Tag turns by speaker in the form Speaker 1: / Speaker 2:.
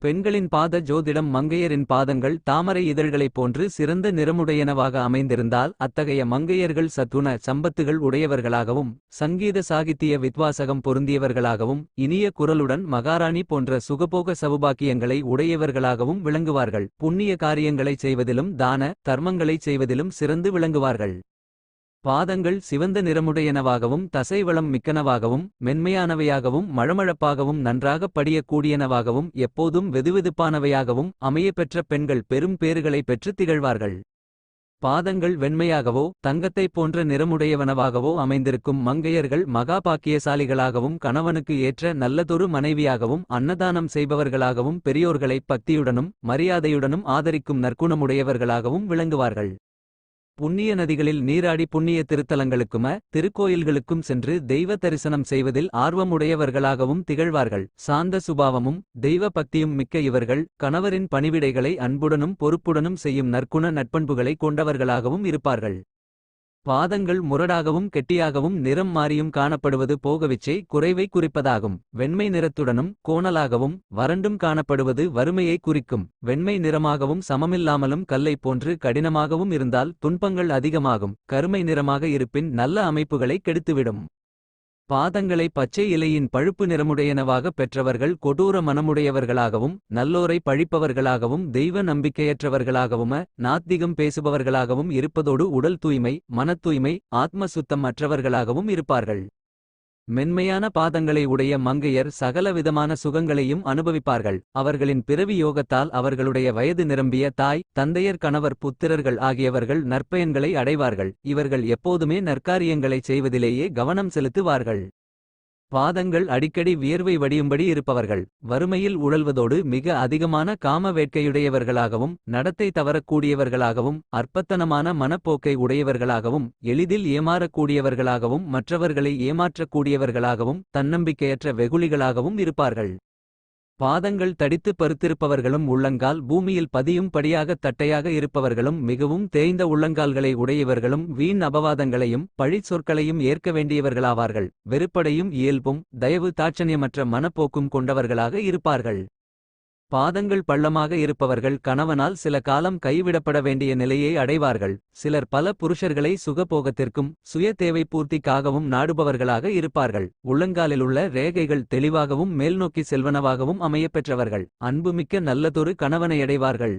Speaker 1: பெண்களின் பாத ஜோதிடம் மங்கையரின் பாதங்கள் தாமரை இதழ்களைப் போன்று சிறந்த நிறமுடையனவாக அமைந்திருந்தால் அத்தகைய மங்கையர்கள் சத்துண சம்பத்துகள் உடையவர்களாகவும் சங்கீத சாகித்திய வித்வாசகம் பொருந்தியவர்களாகவும் இனிய குரலுடன் மகாராணி போன்ற சுகபோக சவுபாக்கியங்களை உடையவர்களாகவும் விளங்குவார்கள். புண்ணிய காரியங்களைச் செய்வதிலும் தான தர்மங்களைச் செய்வதிலும் சிறந்து விளங்குவார்கள். பாதங்கள் சிவந்த நிறமுடையனவாகவும் தசைவளம் மிக்கனவாகவும் மென்மையானவையாகவும் மழமழப்பாகவும் நன்றாகப் படியக்கூடியனவாகவும் எப்போதும் வெதுவெதுப்பானவையாகவும் அமையப்பெற்ற பெண்கள் பெரும் பேறுகளைப் பெற்றுத் திகழ்வார்கள். பாதங்கள் வெண்மையாகவோ தங்கத்தைப் போன்ற நிறமுடையவனவாகவோ அமைந்திருக்கும் மங்கையர்கள் மகாபாக்கியசாலிகளாகவும் கணவனுக்கு ஏற்ற நல்லதொரு மனைவியாகவும் அன்னதானம் செய்பவர்களாகவும் பெரியோர்களை பக்தியுடனும் மரியாதையுடனும் ஆதரிக்கும் நற்குணமுடையவர்களாகவும் விளங்குவார்கள். புண்ணிய நதிகளில் நீராடி புண்ணிய திருத்தலங்களுக்கும திருக்கோயில்களுக்கும் சென்று தெய்வ தரிசனம் செய்வதில் ஆர்வமுடையவர்களாகவும் திகழ்வார்கள். சாந்த சுபாவமும் தெய்வ பக்தியும் மிக்க இவர்கள் கணவரின் பணிவிடைகளை அன்புடனும் பொறுப்புடனும் செய்யும் நற்குண நட்பண்புகளை கொண்டவர்களாகவும் இருப்பார்கள். பாதங்கள் முரடாகவும் கெட்டியாகவும் நிறம் மாறியும் காணப்படுவது போகவிச்சை குறைவை குறிப்பதாகும். வெண்மை நிறத்துடனும் கோணலாகவும் வறண்டும் காணப்படுவது வறுமையை குறிக்கும். வெண்மை நிறமாகவும் சமமில்லாமலும் கல்லை போன்று கடினமாகவும் இருந்தால் துன்பங்கள் அதிகமாகும். கருமை நிறமாக இருப்பின் நல்ல அமைப்புகளை கெடுத்துவிடும். பாதங்களை பச்சை இலையின் பழுப்பு நிறமுடையனவாகப் பெற்றவர்கள் கொடூர மனமுடையவர்களாகவும் நல்லோரை பழிப்பவர்களாகவும் தெய்வ நம்பிக்கையற்றவர்களாகவும் நாத்திகம் பேசுபவர்களாகவும் இருப்பதோடு உடல் தூய்மை மனத்தூய்மை ஆத்ம சுத்தம் அற்றவர்களாகவும் இருப்பார்கள். மென்மையான பாதங்களை உடைய மங்கையர் சகலவிதமான சுகங்களையும் அனுபவிப்பார்கள். அவர்களின் பிறவி யோகத்தால் அவர்களுடைய வயது நிரம்பிய தாய் தந்தையர் கணவர் புத்திரர்கள் ஆகியவர்கள் நற்பயன்களை அடைவார்கள். இவர்கள் எப்போதுமே நற்காரியங்களைச் செய்வதிலேயே கவனம் செலுத்துவார்கள். பாதங்கள் அடிக்கடி வியர்வை வடியும்படி இருப்பவர்கள். வறுமையில் உழல்வதோடு மிக அதிகமான காம வேட்கையுடையவர்களாகவும் நடத்தை தவறக்கூடியவர்களாகவும் அற்பத்தனமான மனப்போக்கை உடையவர்களாகவும் எளிதில் ஏமாறக்கூடியவர்களாகவும் மற்றவர்களை ஏமாற்றக்கூடியவர்களாகவும் தன்னம்பிக்கையற்ற வெகுளிகளாகவும் இருப்பார்கள். பாதங்கள் தடித்து பருத்திருப்பவர்களும் உள்ளங்கால் பூமியில் பதியும் படியாகத் தட்டையாக இருப்பவர்களும் மிகவும் தேய்ந்த உள்ளங்கால்களை உடையவர்களும் வீண் அபவாதங்களையும் பழிச் சொற்களையும் ஏற்க வேண்டியவர்களாவார்கள். வெறுப்படையும் இயல்பும் தயவு தாட்சண்யமற்ற மனப்போக்கும் கொண்டவர்களாக இருப்பார்கள். பாதங்கள் பள்ளமாக இருப்பவர்கள் கணவனால் சில காலம் கைவிடப்பட வேண்டிய நிலையை அடைவார்கள். சிலர் பல புருஷர்களை சுகபோகத்திற்கும் சுய தேவை பூர்த்திக்காகவும் நாடுபவர்களாக இருப்பார்கள். உள்ளங்காலிலுள்ள ரேகைகள் தெளிவாகவும் மேல்நோக்கி செல்வனவாகவும் அமையப்பெற்றவர்கள் அன்புமிக்க நல்லதொரு கணவனையடைவார்கள்.